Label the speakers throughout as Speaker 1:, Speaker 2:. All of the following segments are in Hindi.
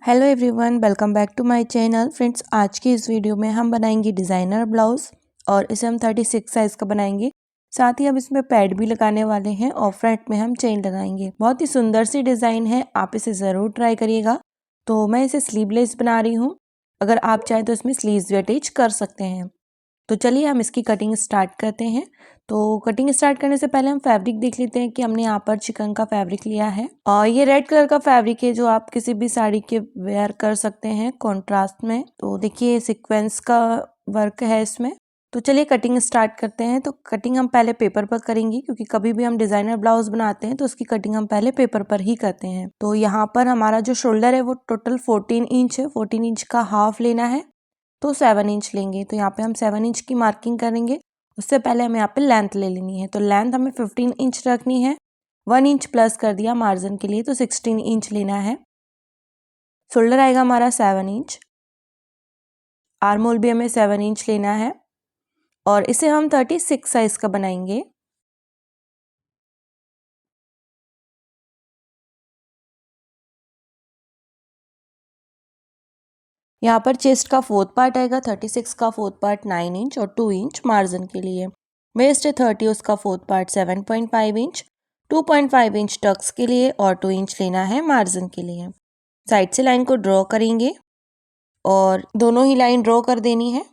Speaker 1: Hello everyone, welcome back to my channel. Friends, आज की इस वीडियो में हम बनाएंगे डिज़ाइनर ब्लाउज़ और इसे हम 36 साइज़ का बनाएंगे। साथ ही हम इसमें पैड भी लगाने वाले हैं और फ्रंट में हम चेन लगाएंगे। बहुत ही सुंदर सी डिज़ाइन है, आप इसे ज़रूर ट्राई करिएगा। तो मैं इसे स्लीवलेस बना रही हूँ। अगर आप चाहें तो इसमें स्लीव्स भी अटैच कर सकते हैं। तो चलिए हम इसकी कटिंग स्टार्ट करते हैं। तो कटिंग स्टार्ट करने से पहले हम फैब्रिक देख लेते हैं कि हमने यहाँ पर चिकन का फैब्रिक लिया है और ये रेड कलर का फैब्रिक है जो आप किसी भी साड़ी के वेयर कर सकते हैं कॉन्ट्रास्ट में। तो देखिए सीक्वेंस का वर्क है इसमें। तो चलिए कटिंग स्टार्ट करते हैं। तो कटिंग हम पहले पेपर पर करेंगे क्योंकि कभी भी हम डिजाइनर ब्लाउज बनाते हैं तो उसकी कटिंग हम पहले पेपर पर ही करते हैं। तो यहाँ पर हमारा जो शोल्डर है वो टोटल 14 इंच है। 14 इंच का हाफ लेना है तो 7 इंच लेंगे। तो यहाँ पे हम 7 इंच की मार्किंग करेंगे। उससे पहले हमें यहाँ पे लेंथ ले लेनी है। तो लेंथ हमें 15 इंच रखनी है। 1 इंच प्लस कर दिया मार्जिन के लिए, तो 16 इंच लेना है। शोल्डर आएगा हमारा 7 इंच। आर्म होल भी हमें 7 इंच लेना है और इसे हम 36 साइज का बनाएंगे। यहाँ पर चेस्ट का फोर्थ पार्ट आएगा 36 का फोर्थ पार्ट 9 इंच और 2 इंच मार्जिन के लिए। वेस्ट है 30, उसका fourth part 7.5 inch, 2.5 inch tucks के लिए और 2 इंच लेना है मार्जिन के लिए। साइड से लाइन को ड्रॉ करेंगे और दोनों ही लाइन ड्रॉ कर देनी है।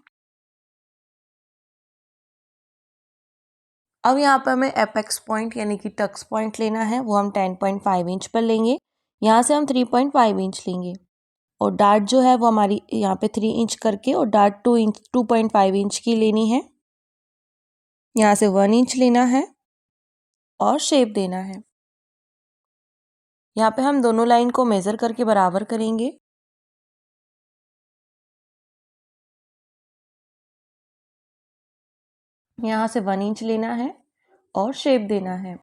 Speaker 1: अब यहाँ पर हमें एपेक्स पॉइंट यानी कि टक्स पॉइंट लेना है, वो हम 10.5 इंच पर लेंगे। यहाँ से हम 3.5 इंच लेंगे और डार्ट जो है वो हमारी यहाँ पे 3 इंच करके और डार्ट 2.5 इंच की लेनी है। यहाँ से 1 इंच लेना है और शेप देना है। यहाँ पे हम दोनों लाइन को मेजर करके बराबर करेंगे। यहाँ से 1 इंच लेना है और शेप देना है।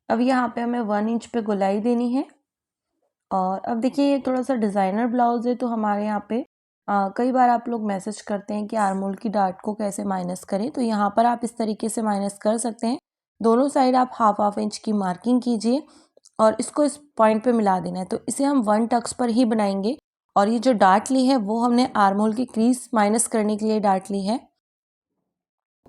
Speaker 1: अब यहाँ पे हमें 1 इंच पे गोलाई देनी है। और अब देखिए ये थोड़ा सा डिज़ाइनर ब्लाउज है तो हमारे यहाँ पे कई बार आप लोग मैसेज करते हैं कि आर्म होल की डार्ट को कैसे माइनस करें। तो यहाँ पर आप इस तरीके से माइनस कर सकते हैं। दोनों साइड आप हाफ इंच की मार्किंग कीजिए और इसको इस पॉइंट पे मिला देना है। तो इसे हम 1 टक्स पर ही बनाएंगे और ये जो डार्ट ली है वो हमने आर्म होल की क्रीज माइनस करने के लिए डार्ट ली है।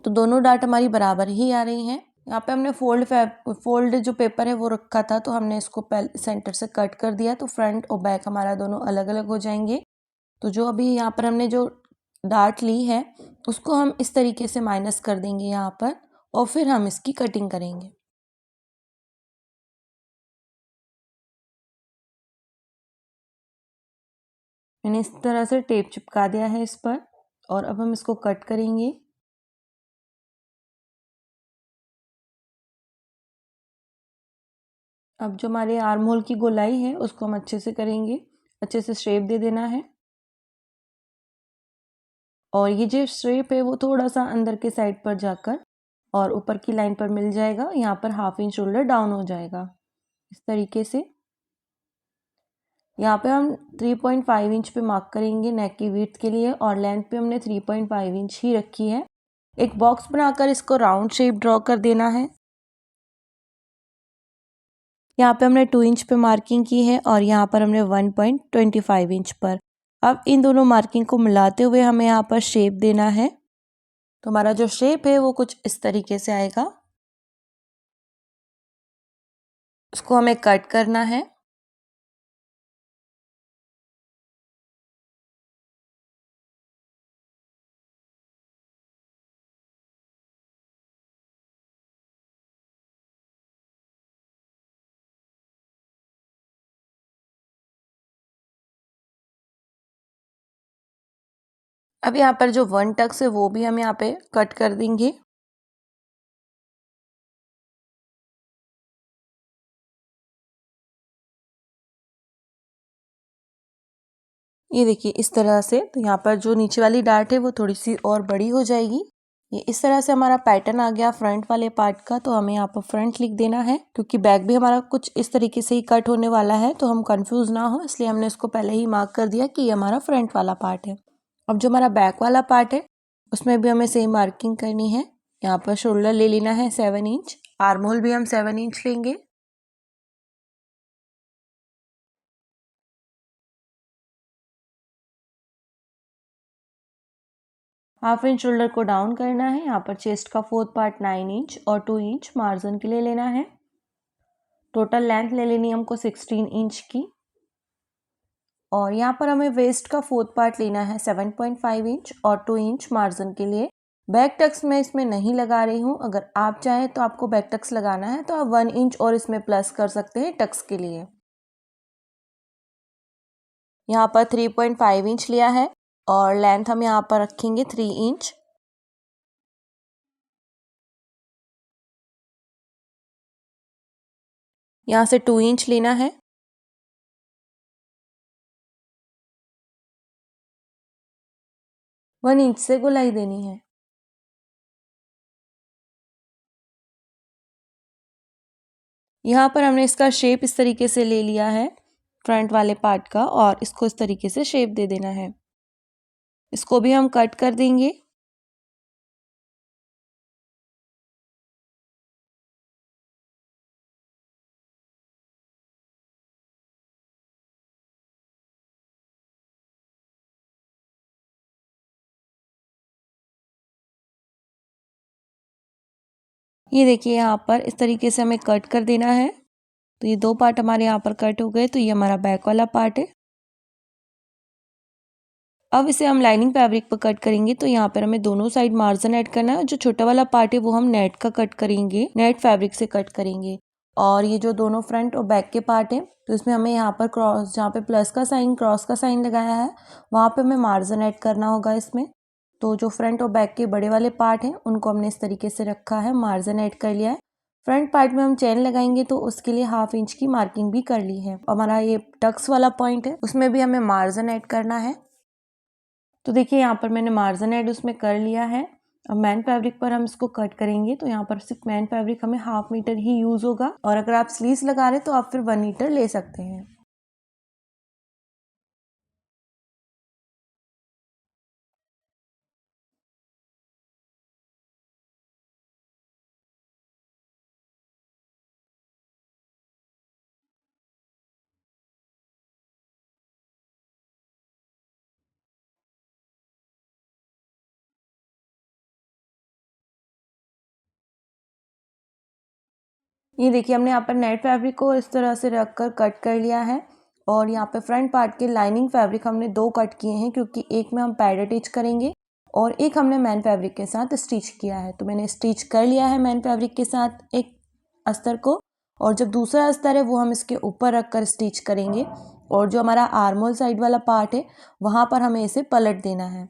Speaker 1: तो दोनों डार्ट हमारी बराबर ही आ रही हैं। यहाँ पे हमने फोल्ड जो पेपर है वो रखा था तो हमने इसको पहले सेंटर से कट कर दिया। तो फ्रंट और बैक हमारा दोनों अलग अलग हो जाएंगे। तो जो अभी यहाँ पर हमने जो डार्ट ली है उसको हम इस तरीके से माइनस कर देंगे यहाँ पर और फिर हम इसकी कटिंग करेंगे। मैंने इस तरह से टेप चिपका दिया है इस पर और अब हम इसको कट करेंगे। अब जो हमारे आर्म होल की गोलाई है उसको हम अच्छे से करेंगे, अच्छे से शेप दे देना है। और ये जो शेप है वो थोड़ा सा अंदर के साइड पर जाकर और ऊपर की लाइन पर मिल जाएगा। यहाँ पर हाफ इंच शोल्डर डाउन हो जाएगा इस तरीके से। यहाँ पे हम 3.5 इंच पे मार्क करेंगे नेक की विड्थ के लिए और लेंथ पे हमने 3.5 इंच ही रखी है। एक बॉक्स बनाकर इसको राउंड शेप ड्रॉ कर देना है। यहाँ पे हमने 2 इंच पे मार्किंग की है और यहाँ पर हमने 1.25 इंच पर। अब इन दोनों मार्किंग को मिलाते हुए हमें यहाँ पर शेप देना है। तो हमारा जो शेप है वो कुछ इस तरीके से आएगा। उसको हमें कट करना है। अब यहाँ पर जो 1 टक्स है वो भी हम यहाँ पे कट कर देंगे। ये देखिए इस तरह से। तो यहाँ पर जो नीचे वाली डार्ट है वो थोड़ी सी और बड़ी हो जाएगी। ये इस तरह से हमारा पैटर्न आ गया फ्रंट वाले पार्ट का। तो हमें यहाँ पर फ्रंट लिख देना है क्योंकि बैक भी हमारा कुछ इस तरीके से ही कट होने वाला है तो हम कंफ्यूज ना हो, इसलिए हमने इसको पहले ही मार्क कर दिया कि ये हमारा फ्रंट वाला पार्ट है। अब जो हमारा बैक वाला पार्ट है उसमें भी हमें सेम मार्किंग करनी है। यहाँ पर शोल्डर ले लेना है 7 इंच, आर्म होल भी हम 7 इंच लेंगे। हाफ इंच शोल्डर को डाउन करना है। यहाँ पर चेस्ट का 4th पार्ट 9 इंच और 2 इंच मार्जिन के लिए लेना है। टोटल लेंथ ले लेनी है हमको 16 इंच की। और यहाँ पर हमें वेस्ट का 4th पार्ट लेना है 7.5 इंच और 2 इंच मार्जिन के लिए। बैक टक्स मैं इसमें नहीं लगा रही हूँ। अगर आप चाहें तो आपको बैक टक्स लगाना है तो आप 1 इंच और इसमें प्लस कर सकते हैं टक्स के लिए। यहाँ पर 3.5 इंच लिया है और लेंथ हम यहाँ पर रखेंगे 3 इंच। यहाँ से 2 इंच लेना है। 1 इंच से गोलाई देनी है। यहाँ पर हमने इसका शेप इस तरीके से ले लिया है फ्रंट वाले पार्ट का, और इसको इस तरीके से शेप दे देना है। इसको भी हम कट कर देंगे। ये देखिए यहाँ पर इस तरीके से हमें कट कर देना है। तो ये 2 पार्ट हमारे यहाँ पर कट हो गए। तो ये हमारा बैक वाला पार्ट है। अब इसे हम लाइनिंग फैब्रिक पर कट करेंगे। तो यहाँ पर हमें दोनों साइड मार्जिन ऐड करना है। जो छोटा वाला पार्ट है वो हम नेट का कट करेंगे, नेट फैब्रिक से कट करेंगे। और ये जो दोनों फ्रंट और बैक के पार्ट है तो इसमें हमें यहाँ पर क्रॉस, जहाँ पे प्लस का साइन, क्रॉस का साइन लगाया है वहाँ पे हमें मार्जिन ऐड करना होगा इसमें। तो जो फ्रंट और बैक के बड़े वाले पार्ट हैं उनको हमने इस तरीके से रखा है, मार्जिन ऐड कर लिया है। फ्रंट पार्ट में हम चेन लगाएंगे तो उसके लिए 1/2 इंच की मार्किंग भी कर ली है। हमारा ये टक्स वाला पॉइंट है उसमें भी हमें मार्जिन ऐड करना है। तो देखिए यहाँ पर मैंने मार्जिन ऐड उसमें कर लिया है। अब मैन फैब्रिक पर हम इसको कट करेंगे। तो यहाँ पर सिर्फ मैन फैब्रिक हमें 1/2 मीटर ही यूज होगा, और अगर आप स्लीव्स लगा रहे तो आप फिर 1 मीटर ले सकते हैं। ये देखिए हमने यहाँ पर नेट फैब्रिक को इस तरह से रखकर कट कर लिया है। और यहाँ पे फ्रंट पार्ट के लाइनिंग फैब्रिक हमने 2 कट किए हैं, क्योंकि एक में हम पैड अटैच करेंगे और एक हमने मैन फैब्रिक के साथ स्टिच किया है। तो मैंने स्टिच कर लिया है मैन फैब्रिक के साथ एक अस्तर को, और जब दूसरा अस्तर है वो हम इसके ऊपर रख कर स्टिच करेंगे। और जो हमारा आर्मोल साइड वाला पार्ट है वहाँ पर हमें इसे पलट देना है।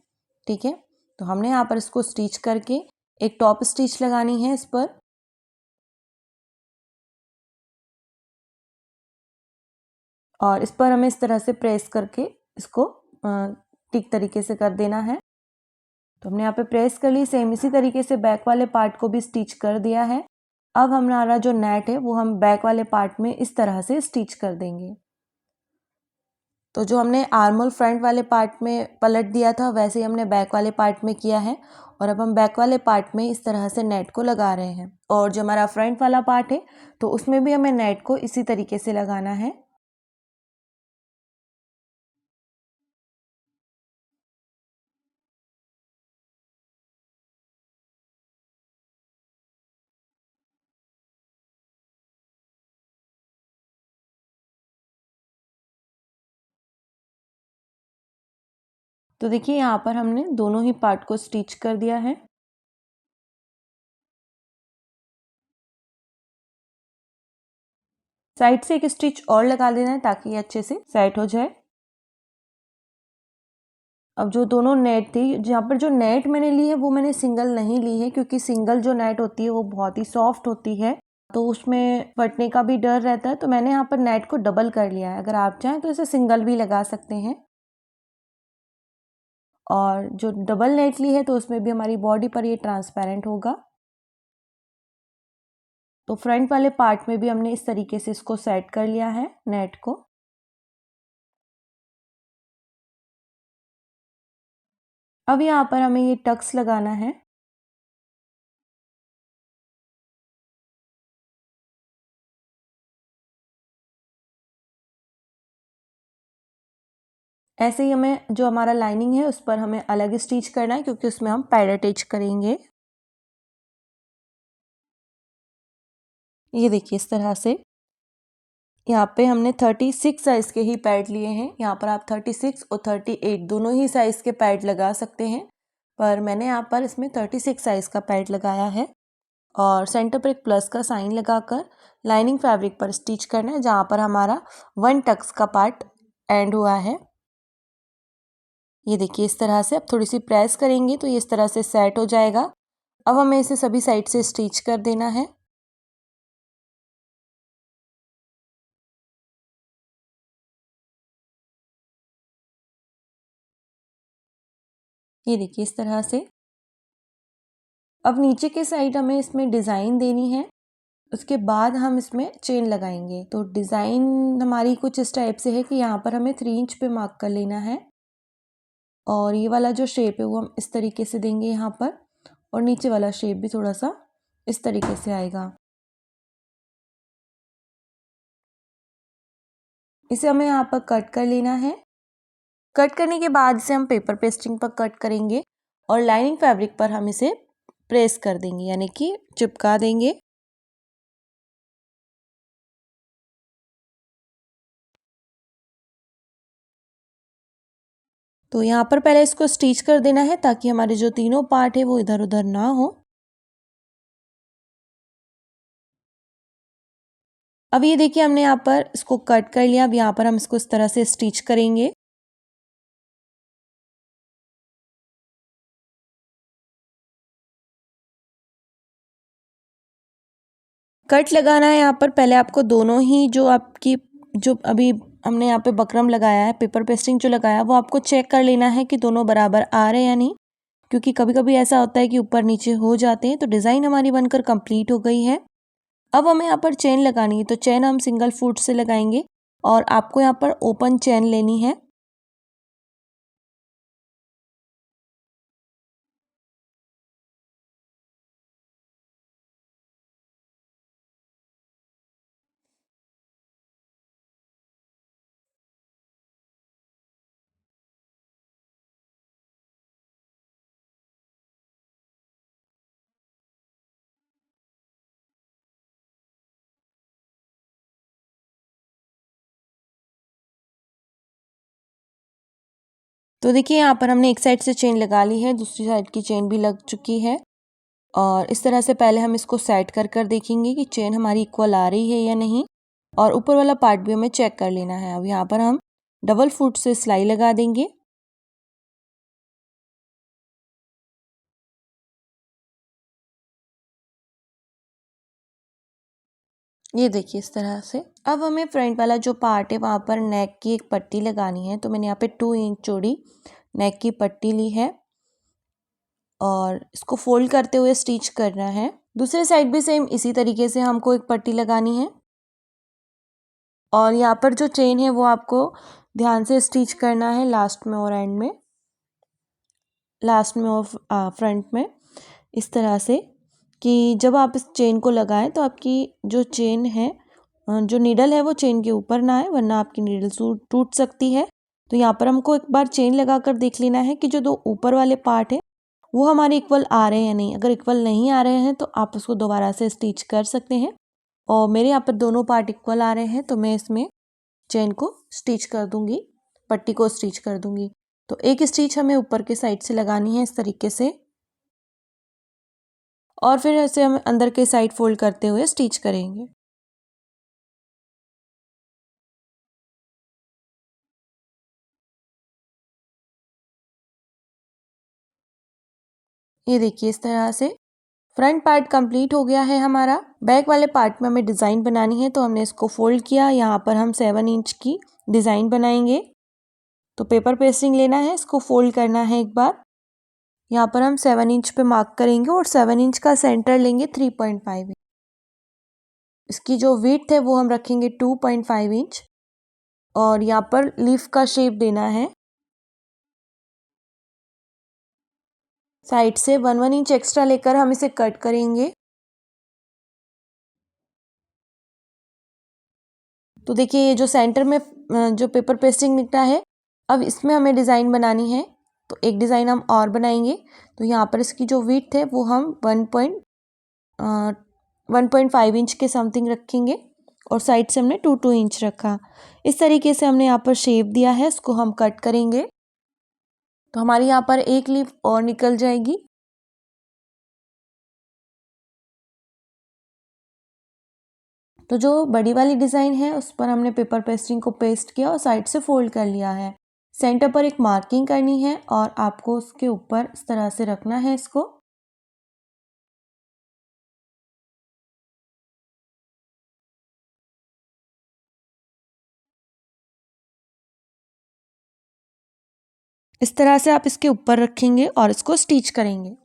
Speaker 1: ठीक है, तो हमने यहाँ पर इसको स्टिच करके एक टॉप स्टिच लगानी है इस पर। और इस पर हमें इस तरह से प्रेस करके इसको ठीक तरीके से कर देना है। तो हमने यहाँ पे प्रेस कर ली। सेम इसी तरीके से बैक वाले पार्ट को भी स्टिच कर दिया है। अब हमारा जो नेट है वो हम बैक वाले पार्ट में इस तरह से स्टिच कर देंगे। तो जो हमने आर्मोल फ्रंट वाले पार्ट में पलट दिया था वैसे ही हमने बैक वाले पार्ट में किया है। और अब हम बैक वाले पार्ट में इस तरह से नेट को लगा रहे हैं। और जो हमारा फ्रंट वाला पार्ट है तो उसमें भी हमें नेट को इसी तरीके से लगाना है। तो देखिए यहाँ पर हमने दोनों ही पार्ट को स्टिच कर दिया है। साइड से एक स्टिच और लगा देना है ताकि ये अच्छे से सेट हो जाए। अब जो दोनों नेट थी, जहाँ पर जो नेट मैंने ली है वो मैंने सिंगल नहीं ली है, क्योंकि सिंगल जो नेट होती है वो बहुत ही सॉफ्ट होती है तो उसमें फटने का भी डर रहता है। तो मैंने यहाँ पर नेट को डबल कर लिया है। अगर आप चाहें तो इसे सिंगल भी लगा सकते हैं। और जो डबल नेट ली है तो उसमें भी हमारी बॉडी पर ये ट्रांसपेरेंट होगा। तो फ्रंट वाले पार्ट में भी हमने इस तरीके से इसको सेट कर लिया है नेट को। अब यहाँ पर हमें ये टक्स लगाना है। ऐसे ही हमें जो हमारा लाइनिंग है उस पर हमें अलग स्टिच करना है, क्योंकि उसमें हम पैड अटैच करेंगे। ये देखिए इस तरह से यहाँ पे हमने 36 साइज़ के ही पैड लिए हैं। यहाँ पर आप 36 और 38 दोनों ही साइज़ के पैड लगा सकते हैं, पर मैंने यहाँ पर इसमें 36 साइज़ का पैड लगाया है। और सेंटर पर एक प्लस का साइन लगाकर लाइनिंग फैब्रिक पर स्टिच करना है, जहाँ पर हमारा 1 टक्स का पार्ट एंड हुआ है। ये देखिए इस तरह से अब थोड़ी सी प्रेस करेंगे तो ये इस तरह से सेट हो जाएगा। अब हमें इसे सभी साइड से स्टिच कर देना है। ये देखिए इस तरह से। अब नीचे के साइड हमें इसमें डिज़ाइन देनी है, उसके बाद हम इसमें चेन लगाएंगे। तो डिज़ाइन हमारी कुछ इस टाइप से है कि यहाँ पर हमें 3 इंच पे मार्क कर लेना है, और ये वाला जो शेप है वो हम इस तरीके से देंगे यहाँ पर, और नीचे वाला शेप भी थोड़ा सा इस तरीके से आएगा। इसे हमें यहाँ पर कट कर लेना है। कट करने के बाद इसे हम पेपर पेस्टिंग पर कट करेंगे और लाइनिंग फैब्रिक पर हम इसे प्रेस कर देंगे, यानी कि चिपका देंगे। तो यहाँ पर पहले इसको स्टिच कर देना है, ताकि हमारे जो तीनों पार्ट है वो इधर उधर ना हो। अब ये देखिए हमने यहाँ पर इसको कट कर लिया। अब यहाँ पर हम इसको इस तरह से स्टिच करेंगे। कट लगाना है यहाँ पर पहले आपको दोनों ही जो आपकी जो अभी हमने यहाँ पे बकरम लगाया है, पेपर पेस्टिंग जो लगाया, वो आपको चेक कर लेना है कि दोनों बराबर आ रहे हैं या नहीं, क्योंकि कभी कभी ऐसा होता है कि ऊपर नीचे हो जाते हैं। तो डिज़ाइन हमारी बनकर कंप्लीट हो गई है। अब हमें यहाँ पर चेन लगानी है, तो चेन हम सिंगल फुट से लगाएंगे और आपको यहाँ पर ओपन चेन लेनी है। तो देखिए यहाँ पर हमने एक साइड से चेन लगा ली है, दूसरी साइड की चेन भी लग चुकी है। और इस तरह से पहले हम इसको सेट कर कर देखेंगे कि चेन हमारी इक्वल आ रही है या नहीं, और ऊपर वाला पार्ट भी हमें चेक कर लेना है। अब यहाँ पर हम डबल फुट से सिलाई लगा देंगे। ये देखिए इस तरह से। अब हमें फ्रंट वाला जो पार्ट है वहाँ पर नेक की एक पट्टी लगानी है। तो मैंने यहाँ पे 2 इंच चौड़ी नेक की पट्टी ली है और इसको फोल्ड करते हुए स्टिच करना है। दूसरे साइड भी सेम इसी तरीके से हमको एक पट्टी लगानी है, और यहाँ पर जो चेन है वो आपको ध्यान से स्टिच करना है लास्ट में और एंड में, लास्ट में और फ्रंट में, इस तरह से कि जब आप इस चेन को लगाएं तो आपकी जो चेन है, जो नीडल है वो चेन के ऊपर ना आए, वरना आपकी नीडल टूट सकती है। तो यहाँ पर हमको एक बार चेन लगा कर देख लेना है कि जो दो ऊपर वाले पार्ट है वो हमारे इक्वल आ रहे हैं या नहीं। अगर इक्वल नहीं आ रहे हैं तो आप उसको दोबारा से स्टिच कर सकते हैं, और मेरे यहाँ पर दोनों पार्ट इक्वल आ रहे हैं, तो मैं इसमें चेन को स्टिच कर दूंगी, पट्टी को स्टिच कर दूंगी। तो एक स्टिच हमें ऊपर के साइड से लगानी है इस तरीके से, और फिर ऐसे हम अंदर के साइड फोल्ड करते हुए स्टिच करेंगे। ये देखिए इस तरह से फ्रंट पार्ट कंप्लीट हो गया है हमारा। बैक वाले पार्ट में हमें डिज़ाइन बनानी है, तो हमने इसको फोल्ड किया। यहाँ पर हम 7 इंच की डिज़ाइन बनाएंगे। तो पेपर पेस्टिंग लेना है, इसको फोल्ड करना है एक बार। यहाँ पर हम 7 इंच पे मार्क करेंगे और 7 इंच का सेंटर लेंगे 3.5 इंच। इसकी जो विड्थ है वो हम रखेंगे 2.5 इंच, और यहाँ पर लीफ का शेप देना है। साइड से 1 इंच एक्स्ट्रा लेकर हम इसे कट करेंगे। तो देखिए ये जो सेंटर में जो पेपर पेस्टिंग निकला है, अब इसमें हमें डिज़ाइन बनानी है, तो एक डिज़ाइन हम और बनाएंगे। तो यहाँ पर इसकी जो विड्थ है वो हम 1.5 इंच के समथिंग रखेंगे और साइड से हमने 2 इंच रखा। इस तरीके से हमने यहाँ पर शेप दिया है, इसको हम कट करेंगे तो हमारी यहाँ पर एक लीफ और निकल जाएगी। तो जो बड़ी वाली डिज़ाइन है उस पर हमने पेपर पेस्टिंग को पेस्ट किया और साइड से फोल्ड कर लिया है। सेंटर पर एक मार्किंग करनी है और आपको उसके ऊपर इस तरह से रखना है इसको। इस तरह से आप इसके ऊपर रखेंगे और इसको स्टिच करेंगे।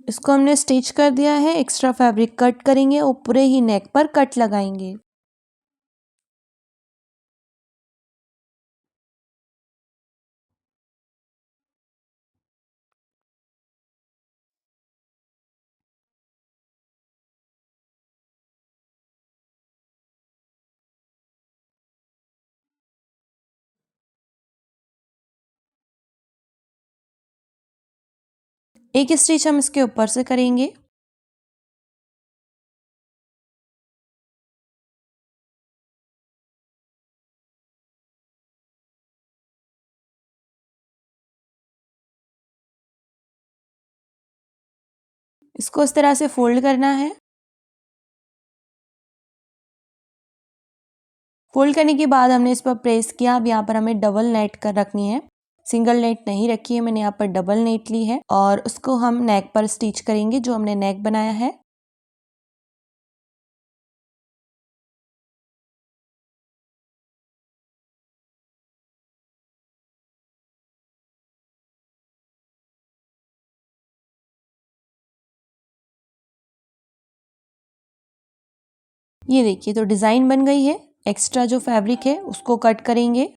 Speaker 1: इसको हमने स्टिच कर दिया है, एक्स्ट्रा फैब्रिक कट करेंगे और पूरे ही नेक पर कट लगाएंगे। एक स्टिच हम इसके ऊपर से करेंगे। इसको इस तरह से फोल्ड करना है। फोल्ड करने के बाद हमने इस पर प्रेस किया। अब यहाँ पर हमें डबल नेट कर रखनी है, सिंगल नेट नहीं रखी है मैंने, यहाँ पर डबल नेट ली है और उसको हम नेक पर स्टिच करेंगे जो हमने नेक बनाया है। ये देखिए तो डिज़ाइन बन गई है। एक्स्ट्रा जो फैब्रिक है उसको कट करेंगे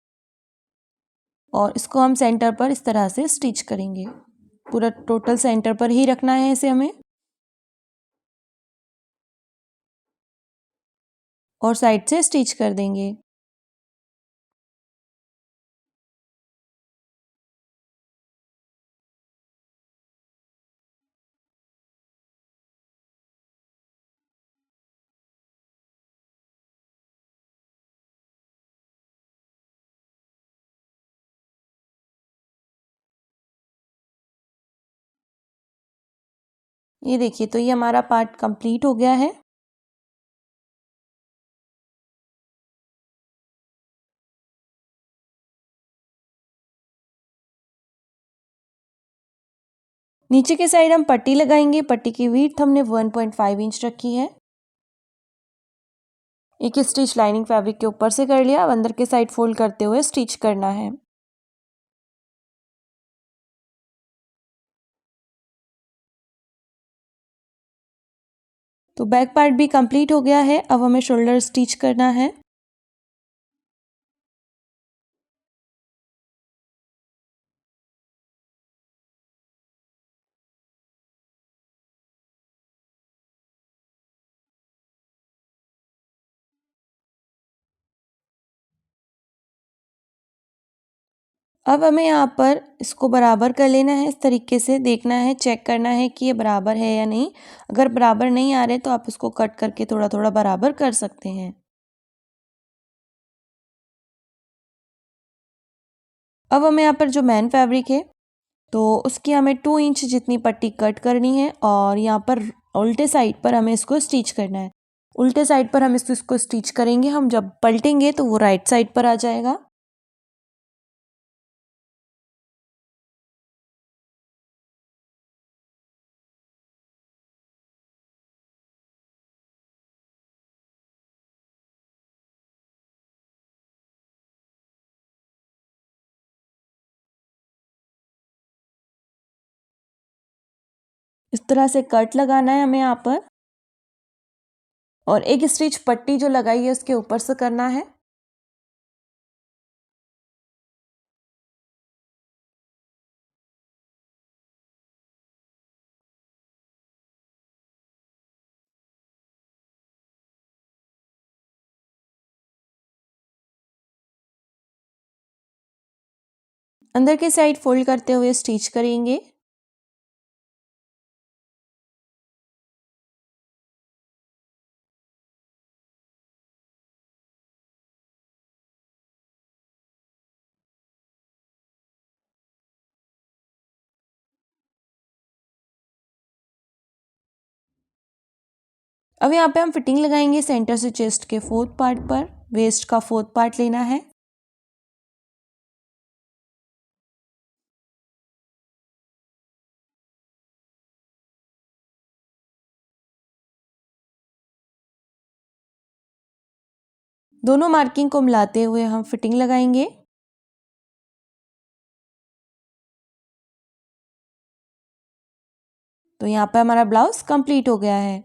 Speaker 1: और इसको हम सेंटर पर इस तरह से स्टिच करेंगे। पूरा टोटल सेंटर पर ही रखना है इसे हमें और साइड से स्टिच कर देंगे। ये देखिए तो ये हमारा पार्ट कंप्लीट हो गया है। नीचे के साइड हम पट्टी लगाएंगे। पट्टी की विड्थ हमने 1.5 इंच रखी है। एक स्टिच लाइनिंग फैब्रिक के ऊपर से कर लिया। अब अंदर के साइड फोल्ड करते हुए स्टिच करना है। तो बैक पार्ट भी कंप्लीट हो गया है। अब हमें शोल्डर स्टिच करना है। अब हमें यहाँ पर इसको बराबर कर लेना है। इस तरीके से देखना है, चेक करना है कि ये बराबर है या नहीं। अगर बराबर नहीं आ रहे तो आप इसको कट करके थोड़ा थोड़ा बराबर कर सकते हैं। अब हमें यहाँ पर जो मेन फैब्रिक है तो उसकी हमें 2 इंच जितनी पट्टी कट करनी है और यहाँ पर उल्टे साइड पर हमें इसको स्टिच करना है। उल्टे साइड पर हम इसको स्टिच करेंगे। हम जब पलटेंगे तो वो राइट साइड पर आ जाएगा। इस तरह से कट लगाना है हमें यहाँ पर। और एक स्टिच पट्टी जो लगाई है उसके ऊपर से करना है। अंदर के साइड फोल्ड करते हुए स्टिच करेंगे। अब यहाँ पे हम फिटिंग लगाएंगे सेंटर से चेस्ट के 4th पार्ट पर। वेस्ट का 4th पार्ट लेना है। दोनों मार्किंग को मिलाते हुए हम फिटिंग लगाएंगे। तो यहाँ पे हमारा ब्लाउज कंप्लीट हो गया है।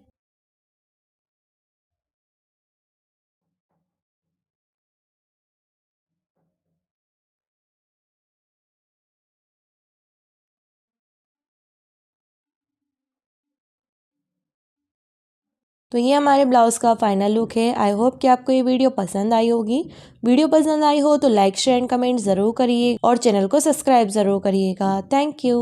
Speaker 1: तो ये हमारे ब्लाउज का फाइनल लुक है। आई होप कि आपको ये वीडियो पसंद आई होगी। वीडियो पसंद आई हो तो लाइक शेयर एंड कमेंट ज़रूर करिए और चैनल को सब्सक्राइब ज़रूर करिएगा। Thank you.